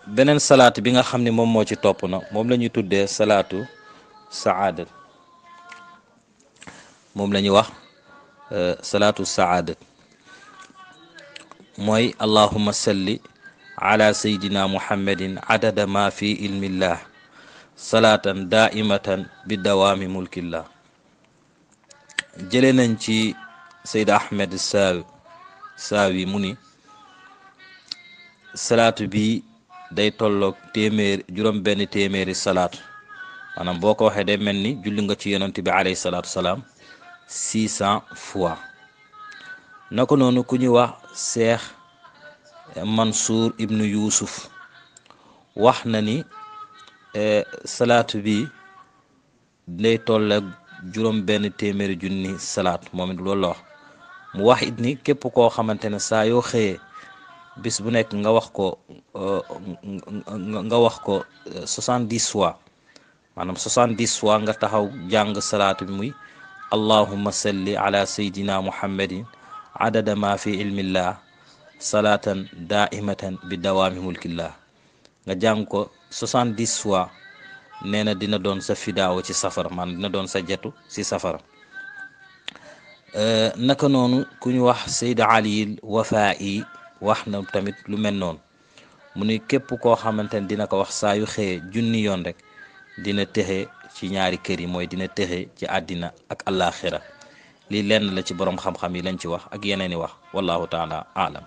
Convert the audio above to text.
beneen salaatu bi nga xam ne moom moo ci topp na moom la ñuy tuddee salaatu saadat, moom la ñuy wax salaatu saadat, mooy allahumma salli ala sayyidina muhammadin adada ma fi ilmillah salaatan daaimatan bi dawaami mulkillah. jële nañ ci Seyd Ahmed Saawi mu ni salaatu bi day tolloog juróom benn téeméeri salaatu, maanaam boo ko waxee day mel ni julli nga ci yonent bi alayhi salaatu salaam 600 fois. naka noonu ku ñuy wax Cheikh Mansour ibnu Yuusuf wax na ni salaatu bi day tolloog juróom benn téeméeri junni salaatu, moom it loolu la wax. mu wax it ni képp koo xamante ne saa yoo xëyee bis bu nekk nga wax ko 70 fois, maanaam 70 fois nga taxaw jàng salaatu bi muy allahumma salli ala sayyidina muhammadin adada ma fi ilmillah salaatan daaimatan bi dawaami mulkillah, nga jàng ko 70 fois, nee na dina doon sa fidaawo ci safara, maanaam dina doon sa jetu ci safara. naka noonu ku ñu wax Seyd Ali Wafaa'i wax na tamit lu mel noonu, mu ni képp koo xamante ne dina ko wax saa yu xëyee junni yoon rek dina texe ci ñaari kër yi, mooy dina texe ci àddina ak àllaaxira. lii lenn la ci borom xam-xam yi lañ ci wax ak yeneen i wax, wallahu taala aalam.